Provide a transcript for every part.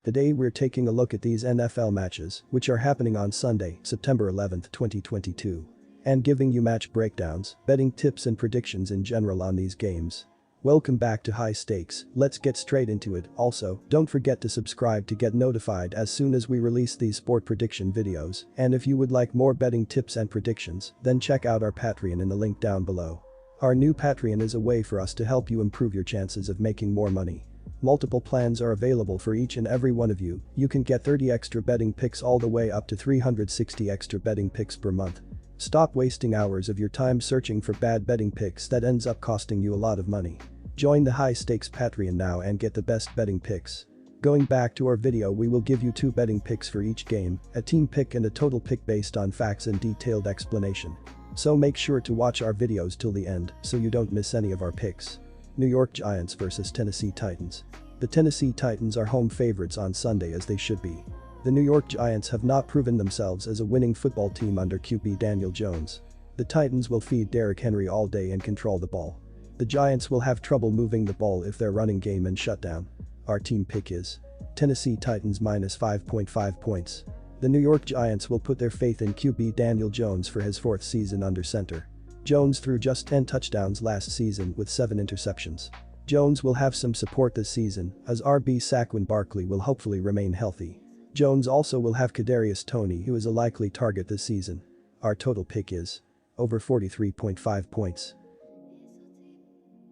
Today we're taking a look at these NFL matches, which are happening on Sunday, September 11th, 2022. And giving you match breakdowns, betting tips and predictions in general on these games. Welcome back to High Stakes, let's get straight into it. Also, don't forget to subscribe to get notified as soon as we release these sport prediction videos, and if you would like more betting tips and predictions, then check out our Patreon in the link down below. Our new Patreon is a way for us to help you improve your chances of making more money. Multiple plans are available for each and every one of you. You can get 30 extra betting picks all the way up to 360 extra betting picks per month. Stop wasting hours of your time searching for bad betting picks that ends up costing you a lot of money. Join the High Stakes Patreon now and get the best betting picks. Going back to our video, we will give you 2 betting picks for each game, a team pick and a total pick based on facts and detailed explanation. So make sure to watch our videos till the end so you don't miss any of our picks. New York Giants vs Tennessee Titans. The Tennessee Titans are home favorites on Sunday, as they should be. The New York Giants have not proven themselves as a winning football team under QB Daniel Jones. The Titans will feed Derrick Henry all day and control the ball. The Giants will have trouble moving the ball if their running game and shut down. Our team pick is Tennessee Titans minus 5.5 points. The New York Giants will put their faith in QB Daniel Jones for his 4th season under center. Jones threw just 10 touchdowns last season with 7 interceptions. Jones will have some support this season, as RB Saquon Barkley will hopefully remain healthy. Jones also will have Kadarius Toney, who is a likely target this season. Our total pick is over 43.5 points.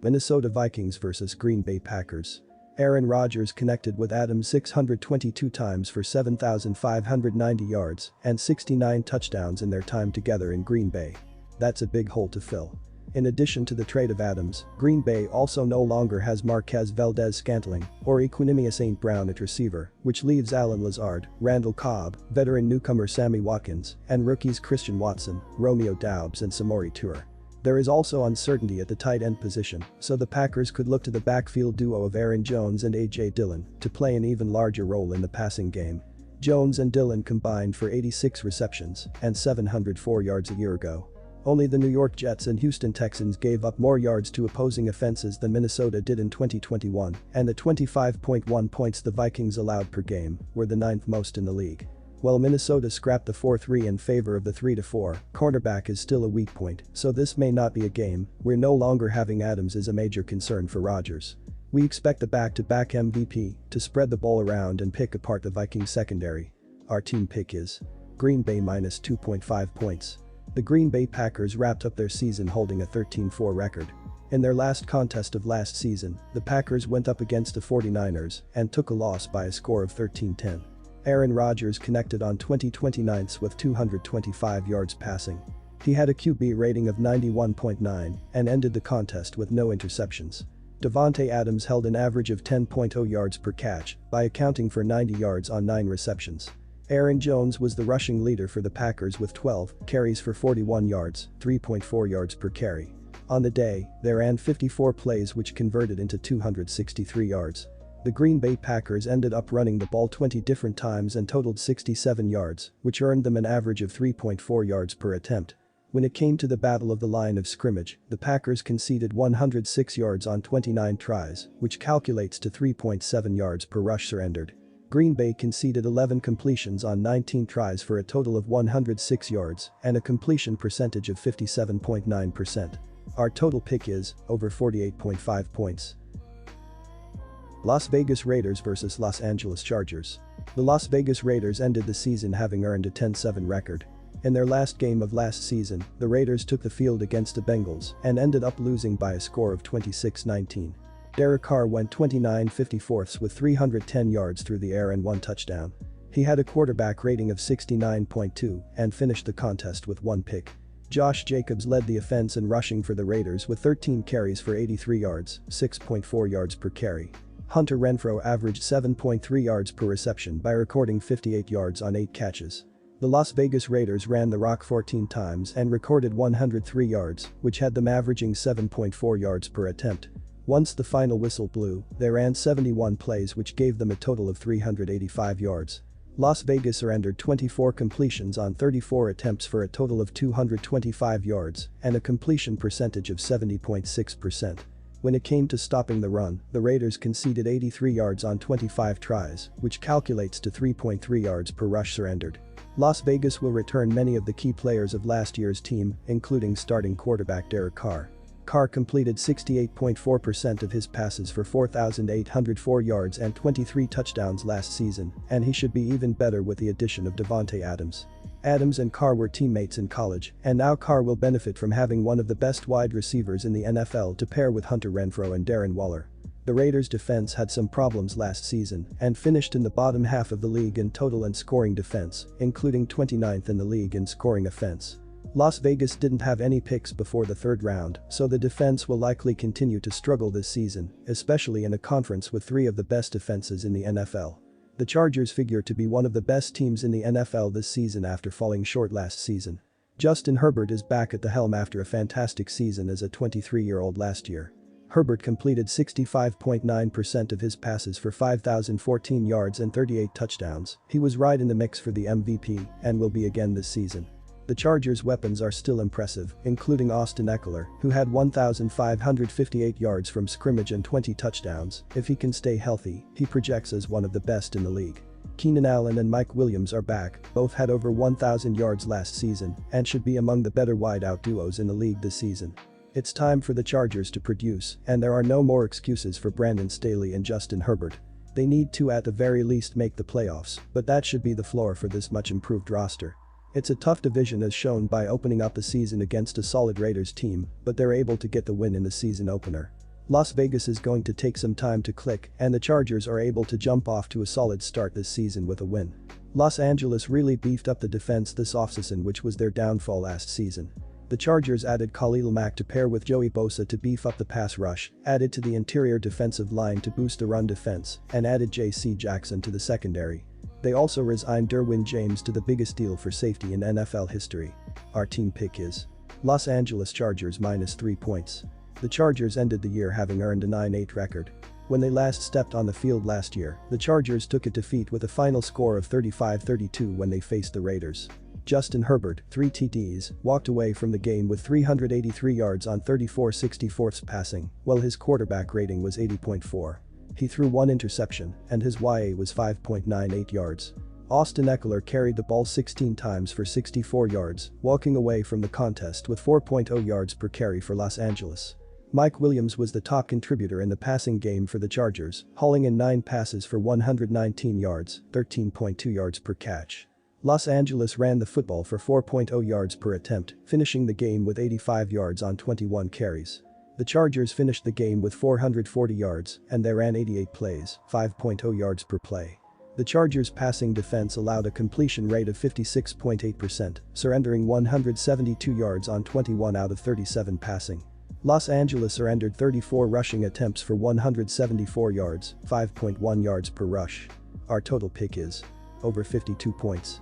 Minnesota Vikings vs Green Bay Packers. Aaron Rodgers connected with Adams 622 times for 7,590 yards and 69 touchdowns in their time together in Green Bay. That's a big hole to fill. In addition to the trade of Adams, Green Bay also no longer has Marquez Valdes-Scantling or Equanimeous St. Brown at receiver, which leaves Allen Lazard, Randall Cobb, veteran newcomer Sammy Watkins, and rookies Christian Watson, Romeo Doubs and Samori Toure. There is also uncertainty at the tight end position, so the Packers could look to the backfield duo of Aaron Jones and A.J. Dillon to play an even larger role in the passing game. Jones and Dillon combined for 86 receptions and 704 yards a year ago. Only the New York Jets and Houston Texans gave up more yards to opposing offenses than Minnesota did in 2021, and the 25.1 points the Vikings allowed per game were the 9th most in the league. While Minnesota scrapped the 4-3 in favor of the 3-4, cornerback is still a weak point, so this may not be a game where no longer having Adams is a major concern for Rodgers. We expect the back-to-back MVP to spread the ball around and pick apart the Vikings secondary. Our team pick is Green Bay minus 2.5 points. The Green Bay Packers wrapped up their season holding a 13-4 record. In their last contest of last season, the Packers went up against the 49ers and took a loss by a score of 13-10. Aaron Rodgers connected on 20-29 with 225 yards passing. He had a QB rating of 91.9 and ended the contest with no interceptions. Davante Adams held an average of 10.0 yards per catch by accounting for 90 yards on 9 receptions. Aaron Jones was the rushing leader for the Packers with 12 carries for 41 yards, 3.4 yards per carry. On the day, they ran 54 plays which converted into 263 yards. The Green Bay Packers ended up running the ball 20 different times and totaled 67 yards, which earned them an average of 3.4 yards per attempt. When it came to the battle of the line of scrimmage, the Packers conceded 106 yards on 29 tries, which calculates to 3.7 yards per rush surrendered. Green Bay conceded 11 completions on 19 tries for a total of 106 yards and a completion percentage of 57.9%. Our total pick is over 48.5 points. Las Vegas Raiders vs Los Angeles Chargers. The Las Vegas Raiders ended the season having earned a 10-7 record. In their last game of last season, the Raiders took the field against the Bengals and ended up losing by a score of 26-19. Derek Carr went 29-54 with 310 yards through the air and 1 touchdown. He had a quarterback rating of 69.2 and finished the contest with 1 pick. Josh Jacobs led the offense in rushing for the Raiders with 13 carries for 83 yards, 6.4 yards per carry. Hunter Renfrow averaged 7.3 yards per reception by recording 58 yards on 8 catches. The Las Vegas Raiders ran the rock 14 times and recorded 103 yards, which had them averaging 7.4 yards per attempt. Once the final whistle blew, they ran 71 plays which gave them a total of 385 yards. Las Vegas surrendered 24 completions on 34 attempts for a total of 225 yards and a completion percentage of 70.6%. When it came to stopping the run, the Raiders conceded 83 yards on 25 tries, which calculates to 3.3 yards per rush surrendered. Las Vegas will return many of the key players of last year's team, including starting quarterback Derek Carr. Carr completed 68.4% of his passes for 4,804 yards and 23 touchdowns last season, and he should be even better with the addition of Davante Adams. Adams and Carr were teammates in college, and now Carr will benefit from having one of the best wide receivers in the NFL to pair with Hunter Renfrow and Darren Waller. The Raiders' defense had some problems last season and finished in the bottom half of the league in total and scoring defense, including 29th in the league in scoring offense. Las Vegas didn't have any picks before the third round, so the defense will likely continue to struggle this season, especially in a conference with three of the best defenses in the NFL. The Chargers figure to be one of the best teams in the NFL this season after falling short last season. Justin Herbert is back at the helm after a fantastic season as a 23-year-old last year. Herbert completed 65.9% of his passes for 5,014 yards and 38 touchdowns. He was right in the mix for the MVP and will be again this season. The Chargers' weapons are still impressive, including Austin Ekeler, who had 1,558 yards from scrimmage and 20 touchdowns. If he can stay healthy, he projects as one of the best in the league. Keenan Allen and Mike Williams are back, both had over 1,000 yards last season and should be among the better wideout duos in the league this season. It's time for the Chargers to produce, and there are no more excuses for Brandon Staley and Justin Herbert. They need to at the very least make the playoffs, but that should be the floor for this much improved roster. It's a tough division as shown by opening up the season against a solid Raiders team, but they're able to get the win in the season opener. Las Vegas is going to take some time to click, and the Chargers are able to jump off to a solid start this season with a win. Los Angeles really beefed up the defense this offseason, which was their downfall last season. The Chargers added Khalil Mack to pair with Joey Bosa to beef up the pass rush, added to the interior defensive line to boost the run defense, and added J.C. Jackson to the secondary. They also resigned Derwin James to the biggest deal for safety in NFL history. Our team pick is Los Angeles Chargers -3 points. The Chargers ended the year having earned a 9-8 record. When they last stepped on the field last year, the Chargers took a defeat with a final score of 35-32 when they faced the Raiders. Justin Herbert, 3 TDs, walked away from the game with 383 yards on 34/64 passing, while his quarterback rating was 80.4. He threw 1 interception, and his YA was 5.98 yards. Austin Ekeler carried the ball 16 times for 64 yards, walking away from the contest with 4.0 yards per carry for Los Angeles. Mike Williams was the top contributor in the passing game for the Chargers, hauling in 9 passes for 119 yards, 13.2 yards per catch. Los Angeles ran the football for 4.0 yards per attempt, finishing the game with 85 yards on 21 carries. The Chargers finished the game with 440 yards, and they ran 88 plays, 5.0 yards per play. The Chargers' passing defense allowed a completion rate of 56.8%, surrendering 172 yards on 21 out of 37 passing. Los Angeles surrendered 34 rushing attempts for 174 yards, 5.1 yards per rush. Our total pick is over 52 points.